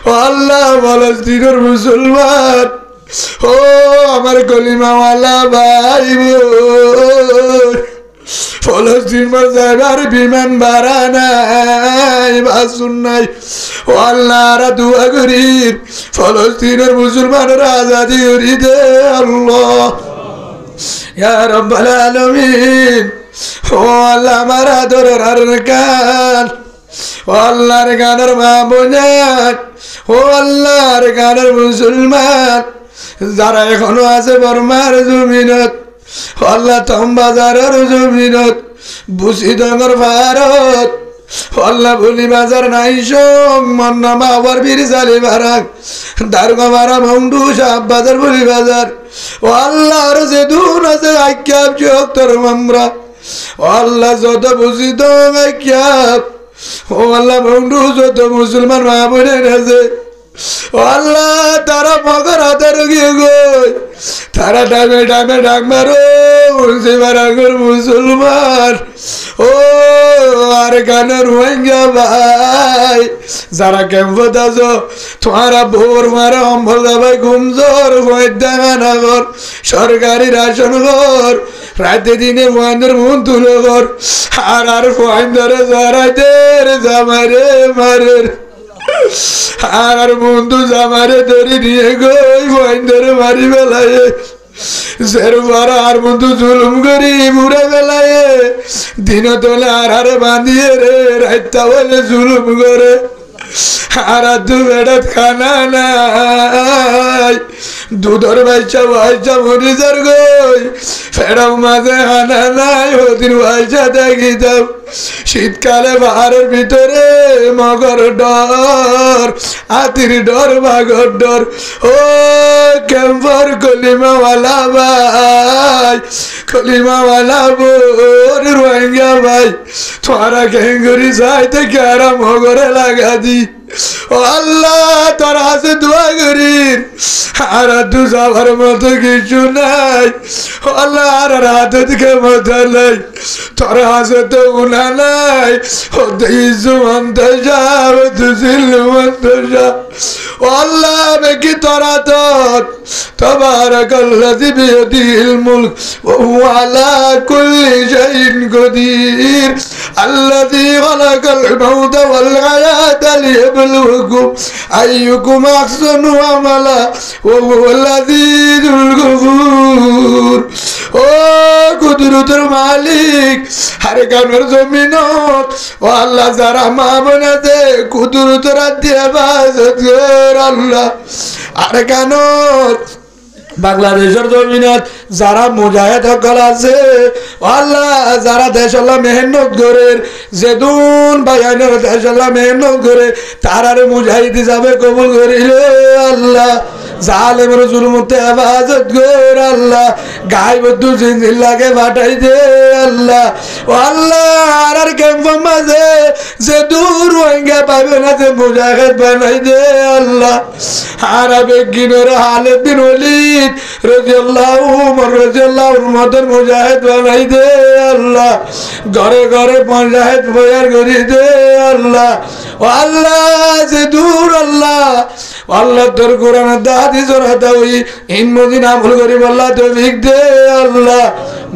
ও আল্লাহ ফলস্তিনের মুসলমান, ও আমার কলিমাওয়ালা ভাই বোন, ফলস্তিন যাইবার বিমান ভাড়া নাই, বাসুন নাই। ও আল্লাহ দোয়া করি ফলস্তিনের মুসলমানের আজাদি করি দে আল্লাহ ইয়া রাব্বাল আলামিন। ও আল্লাহ আমার আদরের আর কান, ও আল্লাহর গানের মা বোন, ও আল্লাহর গানের মুসলমান যারা এখনো আছে বর্মার জমিনত, আল্লাহ তমবাজারের জমিনত, বুসিডঙ্গর ভারত, আল্লাহ বলি বাজার নাই সং মন্না মাওয়ার বীর জালি বারাক দারগা মারা মন্ডু সাহাব বাজার বলি বাজার। ও আল্লাহর যে দুন আছে আইক্যাব চোখতর মামরা, ও আল্লাহ যত বুসিডং আইক্যাব, ও আল্লাহ মন্ডু যত মুসলমান মা বোনের আছে, ও আল্লাহ তারা মগর হাতে রুগিয়ে গই, তারা ডামে ডামে ডাক মারো মুসিমারাগর মুসলমান। ও আর গানের রোহিঙ্গা ভাই যারা ক্যাম্পত আছো, তোমারা ভোর মারে অম্বল দাবাই ঘুমজোর নগর সরকারি রাশন ঘর, রাতে দিনে ফোয়াইন্দের মন তুলে ঘর, আর ফোয়াইন্দরে জড়াইতে জামারে মারের, আর বন্ধু জামারে ধরে নিয়ে গই ফোয়াইন্দরে মারি বেলায়, সেরবার আর বন্ধু জুলুম করি মুড়ে বেলায়, দিন তোলে আর হারে বাঁধিয়ে রে রাইতা বলে জুলুম করে, আর দু বেড়াত খানা নাই, দুধর বাইচা বাইচা মরি যার গই, ফেরাও মাঝে খানা নাই, ওদিন বাইচা দেখি যাও শীতকালে বাহারের ভিতরে মগর ডর, হাতির ডর, বাঘর ডর। ও ক্যাম্পর কলিমাওয়ালা ভাই, কলিমাওয়ালা বোর রোহিঙ্গা ভাই, তোরা কেঙ্গুরি যাইতে কারা মগরে লাগা দি। ও আল্লাহ তোর হাতে দোয়া করি, আর দু যাবার মতো কিছু নাই, ও আল্লাহ আর হাতে দিকে মতো নাই, তোর হাতে তো উনা নাই, ও দিসু মন্তে যাও তুসিল মন্তে যা। ও আল্লাহ বেকি তোরা তোর তবারাকাল্লাযী বিয়াদিহিল মুলক ওয়া হুয়া আলা কুল্লি শাইইন কাদির আল্লাযী খালাকাল মাউতা ওয়াল হায়াতা লিয়াবলুয়াকুম আইয়ুকুম আহসানু আমালা ওয়া হুয়াল আযীজুল গফুর। ও কুদরতের মালিক, আরে কানের জমিনত, ও আল্লাহ যারা মা বোনাতে কুদরতের দিয়ে বাজত কর আল্লাহ, আরে কানত বাংলাদেশের জমিনত যারা মুজাহিদ সকল আছে, আল্লাহ যারা দেশ আল্লাহ মেহনত করে, যেদুন বায়ানের দেশ আল্লাহ মেহনত করে, তারারে মুজাহিদ হিসাবে কবুল করিলে আল্লাহ, জালেমের জুলুমতে হেফাজত কর আল্লাহ, গায়বদ্দু জিন্দিল্লাহকে পাঠাই দে আল্লাহ। ও আল্লাহ আর ক্যাম্প মাঝে যে দূর রোহিঙ্গা পাবে না যে মুজাহিদ বানাই দে আল্লাহ, আর বেগিনের হালেদ বিন ওয়ালিদ রাদিয়াল্লাহু উমর রাদিয়াল্লাহুর মতন মুজাহিদ বানাই দে আল্লাহ, ঘরে ঘরে মুজাহিদ বয়ার করি দে আল্লাহ। ও আল্লাহ যে দূর আল্লাহ, আল্লাহ তোর কোরআনের দাদি জোরাতা ওই ইনমদিন আমল করি বল্লা তৌফিক দে আল্লাহ,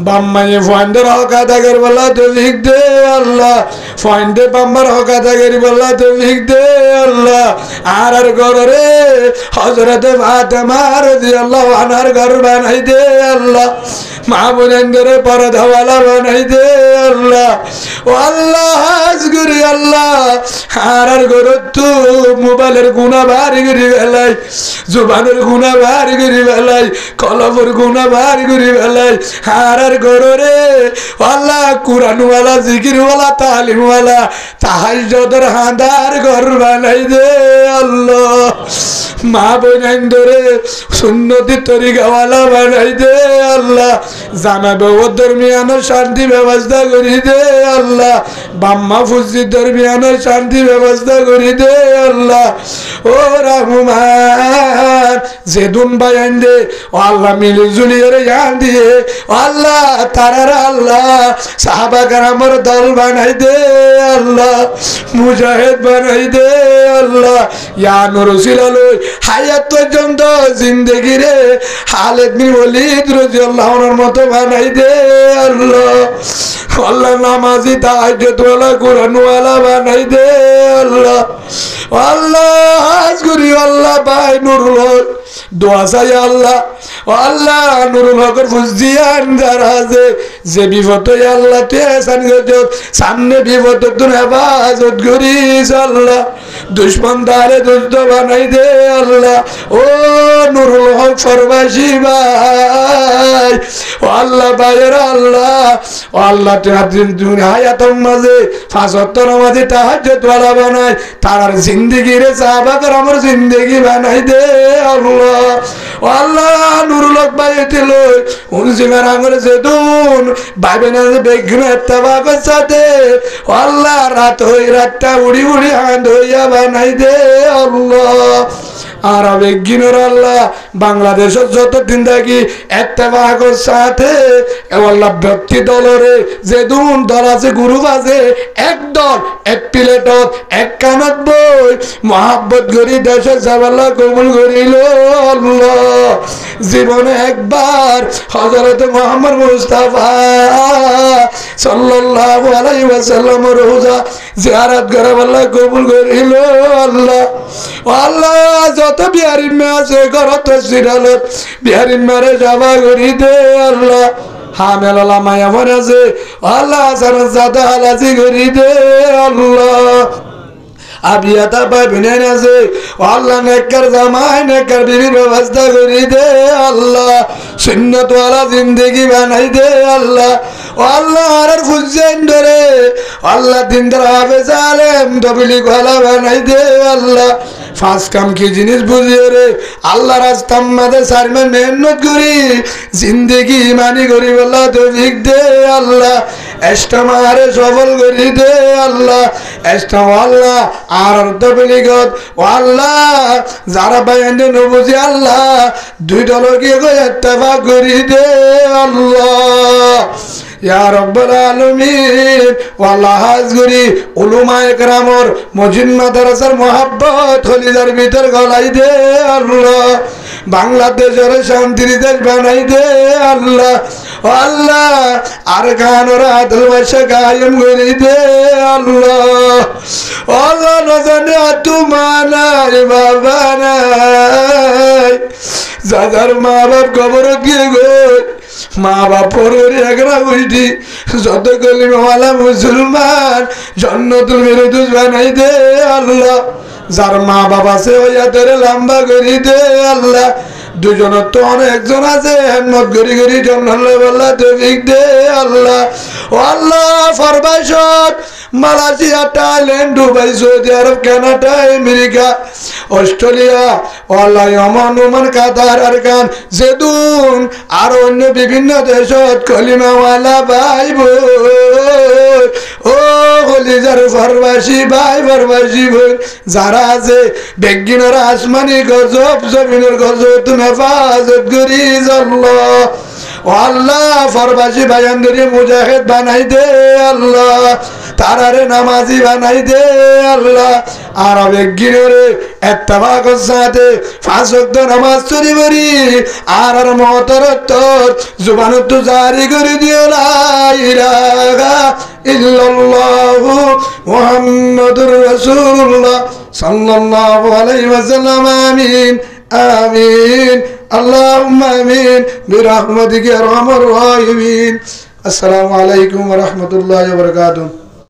বাম্মায়ে ফান্ডের হক আদা করি বল্লা তৌফিক দে আল্লাহ, ফান্ডে বাম্মার হক আদা করি বল্লা তৌফিক দে আল্লাহ। আর ঘরে হযরতে ফাতেমা রাদিয়াল্লাহু আনহার ঘর বানাই দে আল্লাহ, মা বোনদের পর্দাওয়ালা বানাই দে আল্লাহ। ও আল্লাহ হাজগুরি আল্লাহ আর ঘর তো মোবাইলের গুনাহ ভারী করে ফেলাই, জুবানের গুনাহ ভারী করে ফেলাই, কলমের গুনাহ ভারী করে ফেলাই, আর ঘরে আল্লাহ কুরআনওয়ালা, জিকিরওয়ালা, তালিমওয়ালা, তাহাজ্জুদের হাঁদার ঘর বানাই দে আল্লাহ, মা বোনদের সুন্নতি তরিকাওয়ালা বানাই দে আল্লাহ, জানাবে ও দরমিয়ানের শান্তি ব্যবস্থা করি দে আল্লাহ, বাম্মা ফুসির দরমিয়ানের শান্তি ব্যবস্থা করি দে আল্লাহ। ও ও রহমান যেদুন বায়ান দে ও আল্লাহ মিলি জুলিয়রে জান দিয়ে আল্লাহ তারার আল্লাহ সাহাবা কেরামের দল বানাই দে আল্লাহ মুজাহিদ বানাই দে আল্লাহ ইয়া নরসিল আলোয় হায়াত পর্যন্ত জিন্দেগি রে খালিদ বিন ওয়ালিদ রাদিয়াল্লাহু আনহুর মতো বানাই দে আল্লাহ আল্লাহ নামাজি তাহাজ্জুদ ওয়ালা কুরআন ওয়ালা বানাই দে আল্লাহ আল্লাহ আজগুরি আল্লাহ ভাই নুরুল হক দোয়া চাই আল্লাহ আল্লাহ নুরুল হকের ফুজিয়ান যারা আছে যে বিপদ আল্লাহ তুই এসান গজত সামনে বিপদ তুই হেফাজত করিস আল্লাহ দুশ্মন দারে দুষ্ট বানাই দে আল্লাহ ও নুরুল হক ফরবাসী ভাই ও আল্লাহ ভাইয়ের আল্লাহ ও আল্লাহ তুই হায়াতর মাঝে 5 ওয়াক্ত নামাজে তাহাজ্জুদ ওয়ালা বানাই তার জিন্দেগি রে সাহাবা কেরামের জিন্দেগি বানাই দে আল্লাহ ও আল্লাহ নুরুল হক ভাই ছিল উনজিমের আঙুলে যেদুন ভাইবে না বেগম ইত্তেফাকের সাথে ও আল্লাহ রাতটা উড়ি উড়ি হাঁদ হইয়া বানাই দে আল্লাহ আর বেগিনর আল্লাহ বাংলাদেশের যতদিন থাকি ইত্তেফাকের সাথে আল্লাহ ব্যক্তি দলরে যেদুন দল আছে গ্রুপ আছে এক দল এক প্লেটত এক কানত বই মহাব্বত করি দেশের সাবাল্লাহ কবুল করিল আল্লাহ জীবনে একবার হযরত মুহাম্মদ মুস্তাফা সাল্লাল্লাহু আলাইহি ওয়াসাল্লাম রওজা জিয়ারত করে আল্লাহ কবুল করিল আল্লাহ আল্লাহ যত বিহারিন মে আছে ঘরত সিরালত বিহারিন মারে যাবা করি দে আল্লাহ হামেল আলামায় আমার আছে আল্লাহ হাসান জাদা হালাজি করি দে আল্লাহ আবিয়াতা ভাই বোনের আছে আল্লাহ নেককার জামাই নেককার বিবির ব্যবস্থা করি দে আল্লাহ সুন্নত ওয়ালা জিন্দেগি বানাই দে আল্লাহ আল্লাহ আর ফুজাইন ধরে আল্লাহ দিনদার হাফেজ আলেম তবলিগ ওয়ালা বানাই দে আল্লাহ 5 কাম কি জিনিস বুঝিয়ে রে আল্লাহ রাস্তার মাঝে সারমে মেহনত করি জিন্দেগি ইমানি করি বলা তৌফিক দে আল্লাহ এস্তামারে সফল করি দে আল্লাহ এস্তাম আল্লাহ আর তবলিগত আল্লাহ যারা বায়ান নবুজি আল্লাহ দুই দলকে ইত্তেফাক করি দে আল্লাহ ইয়া রাব্বুল আলামিন ওয়াল্লাহ হাজগুরি উলামায়ে কেরামর মসজিদ মাদ্রাসার মোহাব্বত খলিজার ভিতর গলাই দে আল্লাহ বাংলাদেশের শান্তির দেশ বানাই দে আল্লাহ আল্লাহ আর খানোর আদল বাসা কায়েম করি দে আল্লাহ আল্লাহ নজানে তুমানাই বাবা নাই যাদের মা বাপ কবর গিয়ে গই মা বাপর একরা বুঝি যত কলিমাওয়ালা মুসলমান জান্নাতুল ফেরদৌস বানাই দে আল্লাহ যার মা বাবা আছে ওইয়া ধরে লম্বা করি দে আল্লাহ দুজনের তো অনেকজন আছে হেমত করি করি জান্নাতুল বল্লা তৌফিক দে আল্লাহ ও আল্লাহ ফরমাইশত মালয়েশিয়া থাইল্যান্ড দুবাই সৌদি আরব কানাডা আমেরিকা অস্ট্রেলিয়া আল্লাহ ওমান ওমান কাতার আরকান জেদুন আর অন্য বিভিন্ন দেশত কলিমাওয়ালা ভাই বোন ও কলিজার ফরবাসী ভাই ফরবাসী বোন যারা আছে বেগিনরা আসমানি গজব জমিনের গজব তুমি হেফাজত করিস আল্লাহ আল্লাহ ফরবাসী ভাইয়ানদের মুজাহিদ বানাই দে আল্লাহ তারারে নামাজি বানাই দে আল্লাহ আর বেগিনরে ইত্তেফাকের সাথে 5 ওয়াক্ত নামাজ চুরি করি আর মহতরত জুবানত জারি করে দিও লা ইলাহা ইল্লাল্লাহু মুহাম্মাদুর রাসূলুল্লাহ সাল্লাল্লাহু আলাইহি ওয়াসাল্লাম আমিন আমিন আল্লাহুম্মা আমিন বিরহমাতিকা ইয়া আরহামার রাহিমিন। আসসালামু আলাইকুম ওয়া রাহমাতুল্লাহি ওয়া বারাকাতুহু।